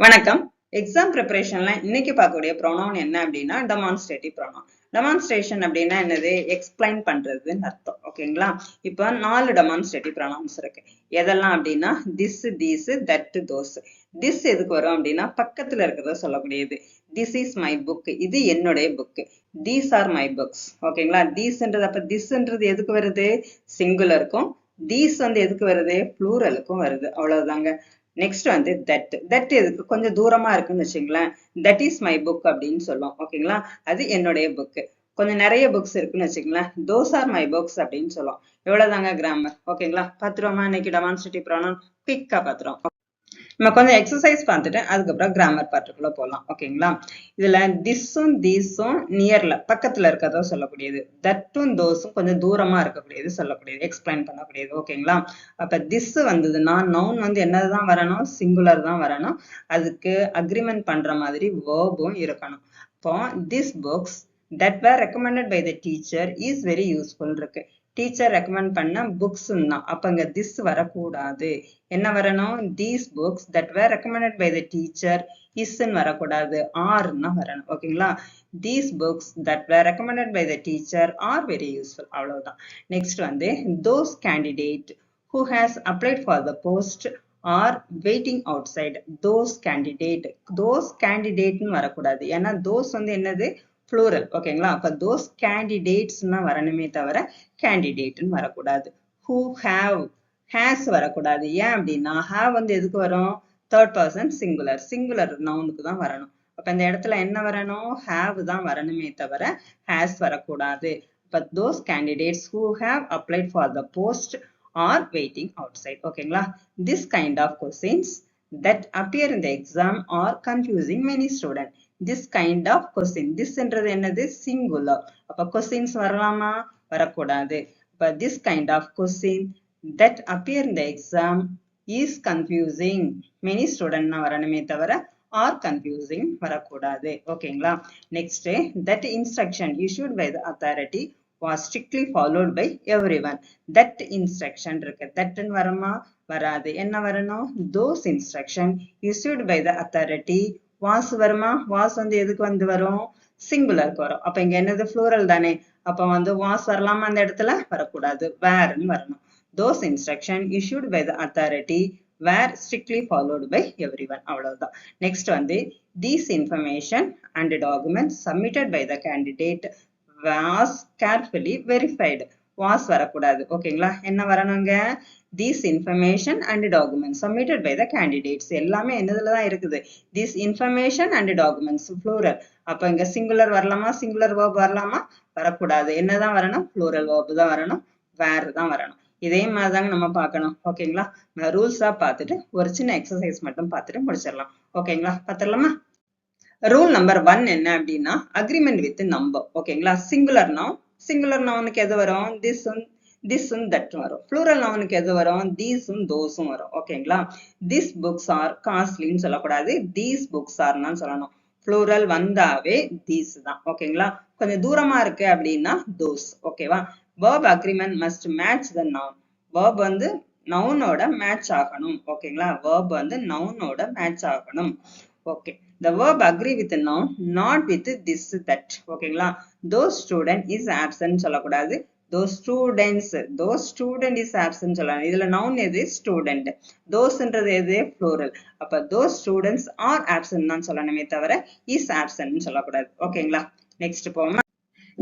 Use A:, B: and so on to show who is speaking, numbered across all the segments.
A: வணக்கம். எக்ஸாம் ப்ரிப்பரேஷன்ல இன்னைக்கு பார்க்கக்கூடிய ப்ரோனவுன் என்ன அப்படின்னா டெமான்ஸ்ட்ரேட்டிவ் ப்ரோனவுன். டெமான்ஸ்ட்ரேஷன் அப்படின்னா என்னது? எக்ஸ்பிளைன் பண்றதுன்னு அர்த்தம். ஓகேங்களா? இப்போ 4 டெமான்ஸ்ட்ரேட்டிவ் ப்ரோனவுன்ஸ் இருக்கு. எதெல்லாம் அப்படின்னா this, these, that, those. This எதுக்கு வரும் அப்படின்னா பக்கத்துல இருக்கிறத சொல்லக்கூடியது. திஸ் இஸ் மை புக், இது என்னுடைய book. These are my books. ஓகேங்களா? தீஸ்ன்றது அப்ப திஸ்ன்றது எதுக்கு வருது? சிங்குலருக்கும். தீஸ் வந்து எதுக்கு வருது? ப்ளூரலுக்கும் வருது. அவ்வளவுதாங்க. நெக்ஸ்ட் வந்து தட் எதுக்கு? கொஞ்சம் தூரமா இருக்குன்னு வச்சுங்களேன். தட் இஸ் மை புக் அப்படின்னு சொல்லுவோம். ஓகேங்களா? அது என்னுடைய புக். கொஞ்சம் நிறைய புக்ஸ் இருக்குன்னு வச்சுங்களேன். தோஸ் ஆர் மை புக்ஸ் அப்படின்னு சொல்லுவோம். எவ்வளவுதாங்க கிராமர். ஓகேங்களா? பாத்துருவோமா இன்னைக்கு டெமான்ஸ்ட்ரேட்டிவ் ப்ரோனவுன்? குயிக்கா பாத்துருவோம். நம்ம கொஞ்சம் எக்ஸசைஸ் பார்த்துட்டு அதுக்கப்புறம் கிராமர் பார்ட்டுக்குள்ள போகலாம். ஓகேங்களா? இதுல திஸ்ஸும் தீஸும் நியர்ல பக்கத்துல இருக்கிறதோ சொல்லக்கூடியது. தட்டும் தோஸும் கொஞ்சம் தூரமா இருக்கக்கூடியது சொல்லக்கூடியது, எக்ஸ்பிளைன் பண்ணக்கூடியது. ஓகேங்களா? அப்ப திஸ் வந்ததுன்னா நவுன் வந்து என்னதான் வரணும்? சிங்குலர் தான் வரணும். அதுக்கு அக்ரிமெண்ட் பண்ற மாதிரி வேர்பும் இருக்கணும். இப்போ this books that were recommended by the teacher is very useful இருக்கு. டீச்சர் ரெக்கமெண்ட் பண்ண புக்ஸ் தான். அப்ப இங்க திஸ் வரக்கூடாது. என்ன வரணும்? These books that were recommended by the teacher இஸ்ன்னு வரக்கூடாது, ஆர்ன்னு வரணும். ஓகேங்களா? These books that were recommended by the teacher are very useful. அவ்வளவுதான். நெக்ஸ்ட் வந்து those candidate who has applied for the post are waiting outside. those candidateன்னு வரக்கூடாது. ஏன்னா those வந்து என்னது? plural. ஓகேங்களா? அப்ப those candidates வரணுமே தவிர கேண்டிடேட்னு வரக்கூடாது. who have has வரக்கூடாது. ஏன் அப்படின்னா have வந்து எதுக்கு வரும்? Third person singular. சிங்குலர் நவுனுக்கு தான் வரணும். அப்ப இந்த இடத்துல என்ன வரணும்? have தான் வரணுமே தவிர has வரக்கூடாது. But those candidates who have applied for the post are waiting outside. ஓகேங்களா? This kind of questions that appear in the exam are confusing many students. This kind of question. This என்றது என்னது? singular. அப்ப questions வரலாமா? வரக்கூடாது. அப்ப this kind of question that appear in the exam is confusing many students வரணுமே தவிர are confusing வரக்கூடாது. ஓகேங்களா? Next, that instruction issued by the authority was strictly followed by everyone. that instruction இருக்கு. thatன்னு வருமா? வராது. என்ன வரணும்? those instruction issued by the authority was வருமா? was வந்து எதுக்கு வந்து வரும்? சிங்குலருக்கு வரும். அப்ப இங்க என்னது? plural தானே. அப்ப வந்து was வரலாமா? அந்த இடத்துல வரக்கூடாது, வேர்ன்னு வரணும். those instruction issued by the authority were strictly followed by everyone. அவ்வளவுதான். நெக்ஸ்ட் வந்து these information and documents submitted by the candidate was carefully verified. was வரக்கூடாது. ஓகேங்களா? என்ன வரணுங்க? these information and documents submitted by the candidates எல்லாமே என்னதுல தான் இருக்குது? this information and documents plural. அப்ப இங்க singular வரலாமா? singular verb வரலாமா? வரக்கூடாது. என்னதான் வரணும்? plural verb தான் வரணும், were தான் வரணும். இதே மாதிரிதாங்க நம்ம பார்க்கணும். ஓகேங்களா? ரூல்ஸா பார்த்துட்டு ஒரு சின்ன எக்ஸசைஸ் மட்டும் பார்த்துட்டு முடிச்சிடலாம். ஓகேங்களா? பார்த்துடலாமா? ரூல் நம்பர் 1 என்ன அப்படின்னா அக்ரிமெண்ட் வித் நம்பர். ஓகேங்களா? சிங்குலர் நவுனுக்கு எது வரும்? திஸ்ஸும் தட்டும் வரும். ப்ளூரல் நவுனுக்கு எது வரும்? தீஸும் தோஸும் வரும். ஓகேங்களா? திஸ் புக்ஸ் ஆர் காஸ்ட்லின்னு சொல்லக்கூடாது, தீஸ் புக்ஸ் ஆர்னு சொல்லணும். ப்ளூரல் வந்தாவே தீஸ் தான். ஓகேங்களா? கொஞ்சம் தூரமா இருக்கு அப்படின்னா தோஸ். ஓகேவா? verb agreement must match the noun. verb வந்து நவுனோட மேட்ச் ஆகணும். ஓகேங்களா? verb வந்து நவுனோட மேட்ச் ஆகணும். Okay. the verb agree with the noun, not with this, that. ஓகேங்களா? those student is absent சொல்லக்கூடாது, those student is absent சொல்லலாம். இதுல noun எது? student. thoseன்றது எது? plural. அப்ப those students are absent தான் சொல்லணுமே தவிர is absent சொல்லக்கூடாது. ஓகேங்களா? நெக்ஸ்ட் போமா.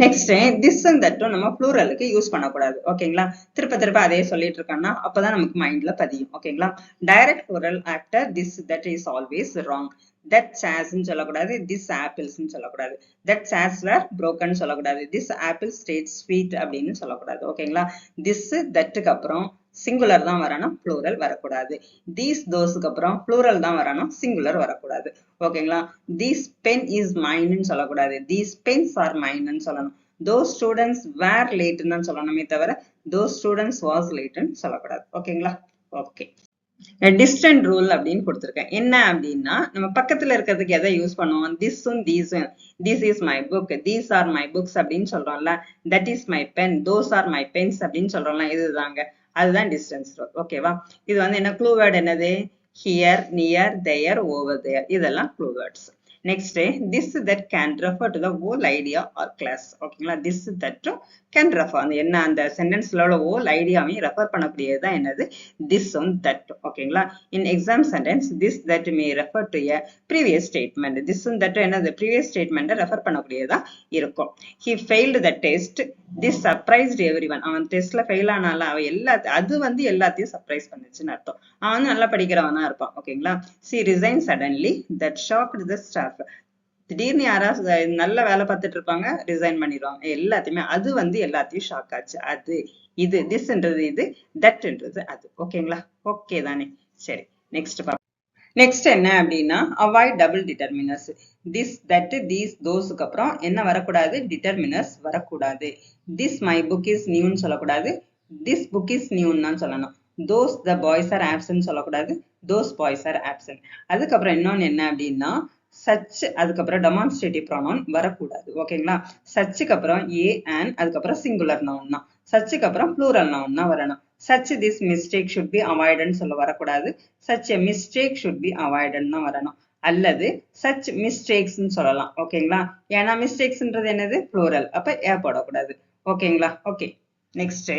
A: நெக்ஸ்ட் திஸ் அண்ட் தட்டும் நம்ம ப்ளூரலுக்கு யூஸ் பண்ணக்கூடாது. ஓகேங்களா? திருப்ப அதே சொல்லிட்டு இருக்கோம்னா அப்பதான் நமக்கு மைண்ட்ல பதியும். ஓகேங்களா? Direct plural after this that is always wrong. that chairs சொல்லக்கூடாது, this apples சொல்லக்கூடாது. that chairs were broken சொல்லக்கூடாது, this apple stayed sweet அப்படின்னு சொல்லக்கூடாது. ஓகேங்களா? this தட்டுக்கு அப்புறம் சிங்குலர் தான் வரணும், ப்ளூரல் வரக்கூடாது. these தோஸ்க்கு அப்புறம் ப்ளூரல் தான் வரணும், சிங்குலர் வரக்கூடாது. ஓகேங்களா? this pen is mine சொல்லக்கூடாது, these pens are mine சொல்லணும். those students were late தான் சொல்லணுமே தவிர those students was late சொல்லக்கூடாது. ஓகேங்களா? ஓகே. டிஸ்டன்ட் ரூல் அப்படின்னு கொடுத்துருக்கேன். என்ன அப்படின்னா நம்ம பக்கத்துல இருக்கிறதுக்கு எதை யூஸ் பண்ணுவோம்? திஸ்ஸும் தீஸும். This is my book, these are my books அப்படின்னு சொல்றோம்ல. That is my pen, those are my pens அப்படின்னு சொல்றோம்ல. இதுதாங்க, அதுதான் டிஸ்டன்ஸ் ரூல். ஓகேவா? இது வந்து என்ன? க்ளூ வேர்ட் என்னது? here, near, there, over there. இதெல்லாம் clue words. Next, this that can refer to the whole idea or class. ஓகேங்களா, this that can refer, அந்த என்ன அந்த சென்டென்ஸ்ல உள்ள whole ஐடியாவையும் ரெஃபர் பண்ணக்கூடியது தான் என்னது, this and that. ஓகேங்களா, in exam sentence this that may refer to a previous statement. this and that என்னது, previous statement ரெஃபர் பண்ணக்கூடியதா இருக்கும். he failed the test, this surprised everyone. அவன் டெஸ்ட்ல ஃபெயில் ஆனால அவன் அது வந்து எல்லாத்தையும் சர்ப்ரைஸ் பண்ணுச்சுன்னு அர்த்தம். அவன் வந்து நல்லா படிக்கிறவனா இருப்பான். ஓகேங்களா, she resigned suddenly, that shocked the staff. திடீர்னு யாராவது நல்ல வேலை பார்த்துட்டு இருப்பாங்க, ரிசைன் பண்ணிடுவாங்க. எல்லாத்தையுமே அது வந்து எல்லாத்தையும் ஷாக் ஆச்சு. அது இது, திஸ்ன்றது இது, தட்ன்றது அது. ஓகேங்களா, ஓகே தானே? சரி, நெக்ஸ்ட் பார்ப்போம். நெக்ஸ்ட் என்ன அப்படின்னா, avoid double determiners. This, that, these, தோஸுக்கு அப்புறம் என்ன வரக்கூடாது, டிட்டர்மினர்ஸ் வரக்கூடாது. திஸ் மை புக் இஸ் நியூன்னு சொல்லக்கூடாது, திஸ் புக் இஸ் நியூன்னு தான் சொல்லணும். those the boys are absent சொல்லக்கூடாது, those boys are absent. அதுக்கப்புறம் இன்னொன்னு என்ன அப்படின்னா, such, அதுக்கப்புறம் demonstrative pronoun வரக்கூடாது. ஓகேங்களா, suchக்கு அப்புறம் a and அதுக்கப்புறம் singular noun தான். suchக்கு அப்புறம் plural noun தான் வரணும். such this mistake should be avoided சொல்ல வரக்கூடாது, such a mistake should be avoided தான் வரணும். அல்லது such mistakes ன்னு சொல்லலாம். ஓகேங்களா, ஏன்னா mistakesன்றது என்னது, plural, அப்ப ஏ போடக்கூடாது. ஓகேங்களா, okay. Next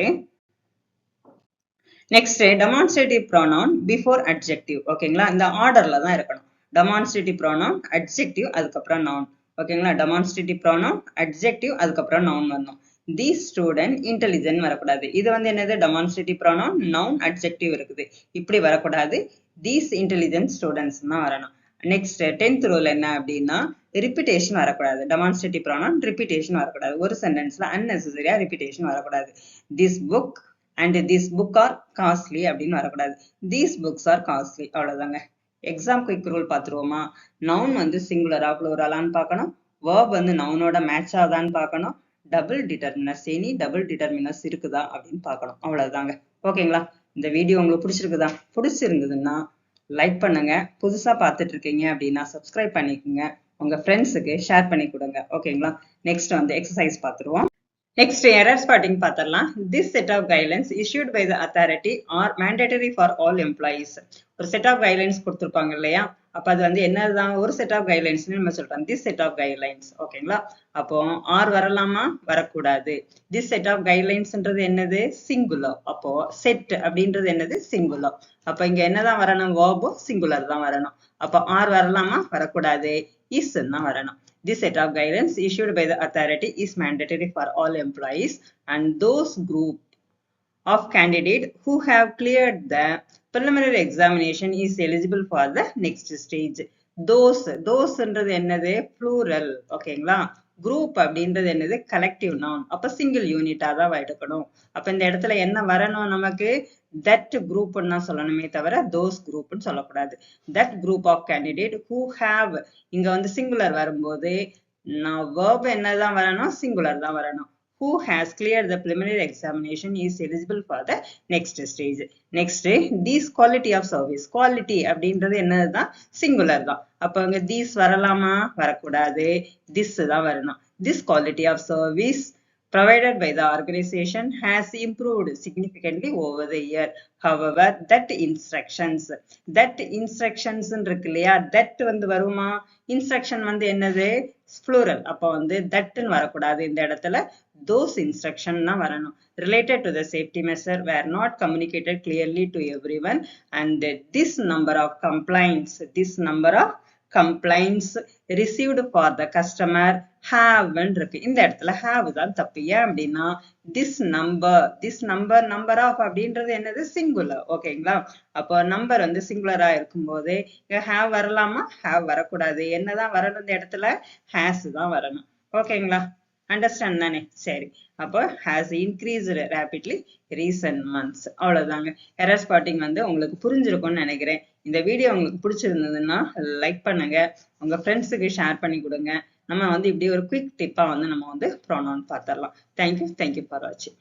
A: demonstrative pronoun before adjective. ஓகேங்களா, இந்த ஆர்டர்ல தான் இருக்கணும். demonstrative pronoun, adjective, அதுக்கப்புறம் noun. ஓகேங்களா, demonstrative pronoun, adjective, அதுக்கப்புறம் noun வரணும். these student intelligent வரக்கூடாது. இது வந்து என்னது, demonstrative pronoun, noun, adjective இருக்குது. இப்படி வரக்கூடாது, these intelligent students தான் வரணும். நெக்ஸ்ட் 10th ரூல் என்ன அப்படின்னா, ரிப்பிட்டேஷன் வரக்கூடாது. demonstrative pronoun ரிப்பிட்டேஷன் வரக்கூடாது. ஒரு சென்டென்ஸ்ல unnecessary ரிப்பிட்டேஷன் வரக்கூடாது. this book and this book are costly அப்படின்னு வரக்கூடாது. these books are costly. அவ்வளவுதாங்க. எக்ஸாம் குயிக் ரூல் பார்த்துருவோமா? நவுன் வந்து சிங்குலரா ப்ளூரலான்னு பார்க்கணும், வேர்ப் வந்து நவுனோட மேட்ச் ஆகுதான்னு பார்க்கணும், டபுள் டிட்டர்மினர்ஸ், எனி டபுள் டிட்டர்மினர்ஸ் இருக்குதா அப்படின்னு பார்க்கணும். அவ்வளவுதாங்க. ஓகேங்களா, இந்த வீடியோ உங்களுக்கு பிடிச்சிருக்குதா? பிடிச்சிருந்ததுன்னா லைக் பண்ணுங்க, புதுசா பார்த்துட்டு இருக்கீங்க அப்படின்னா சப்ஸ்கிரைப் பண்ணிக்கோங்க, உங்க ஃப்ரெண்ட்ஸுக்கு ஷேர் பண்ணி கொடுங்க. ஓகேங்களா, நெக்ஸ்ட் வந்து எக்ஸசைஸ் பார்த்துருவோம். Next, error spotting பார்த்தரலாம். This set of guidelines issued by the authority are mandatory for all employees. ஒரு set of guidelines கொடுத்திருப்பாங்க இல்லையா, அப்ப அது வந்து என்னதான், ஒரு set of guidelines நம்ம சொல்றோம், this set of guidelines. ஓகேங்களா, அப்போ ஆர் வரலாமா, வரக்கூடாது. this set of guidelinesன்றது என்னது, singular. அப்போ set அப்படின்றது என்னது, singular. அப்ப இங்க என்னதான் வரணும், verb singular தான் வரணும். அப்போ ஆர் வரலாமா, வரக்கூடாது, is தான் வரணும். This set of guidelines issued by the authority is mandatory for all employees and those group of candidates who have cleared the preliminary examination is eligible for the next stage. those ன்றது என்னது, plural. ஓகேங்களா, group அப்படின்றது என்னது, collective noun. அப்ப single unit தான் எடுக்கணும். அப்ப இந்த இடத்துல என்ன வரணும், நமக்கு that group ன்னு சொல்லணுமே தவிர those group ன்னு சொல்லக்கூடாது. that group of candidate who have, இங்க வந்து singular வரும்போது நான் verb என்னதான் வரணும், singular தான் வரணும். who has cleared the preliminary examination is eligible for the next stage. Next, these quality of service. quality அப்படின்றது என்னதுதான், singular தான். அப்ப அங்க these வரலாமா, வரக்கூடாது, this தான் வரணும். this quality of service provided by the organization has improved significantly over the year. However, that instructions இருக்கு இல்லையா, that வந்து வருமா, instruction வந்து என்னது, plural. அப்ப வந்து that ன்னு வரக்கூடாது, இந்த இடத்துல those instruction தான் வரணும். related to the safety measure were not communicated clearly to everyone and this number of complaints received for the customer have இருக்கு. இந்த இடத்துல have தான் தப்பு. ஏன் அப்படின்னா this number of அப்படின்றது என்னது, singular. ஓகேங்களா, அப்போ நம்பர் வந்து சிங்குலரா இருக்கும் போது have வரலாமா, have வரக்கூடாது. என்னதான் வரணும், இந்த இடத்துல has தான் வரணும். ஓகேங்களா, அண்டர்ஸ்டாண்ட் தானே? சரி, அப்போ has increased rapidly recent months. அவ்வளவுதாங்க. எரர் ஸ்பாட்டிங் வந்து உங்களுக்கு புரிஞ்சிருக்கும்னு நினைக்கிறேன். இந்த வீடியோ உங்களுக்கு பிடிச்சிருந்ததுன்னா லைக் பண்ணுங்க, உங்க ஃப்ரெண்ட்ஸுக்கு ஷேர் பண்ணி கொடுங்க. நம்ம வந்து இப்படி ஒரு குவிக் டிப்பா வந்து நம்ம வந்து ப்ரோனவுன் பார்த்துடலாம். தேங்க்யூ ஃபார் வாட்சிங்.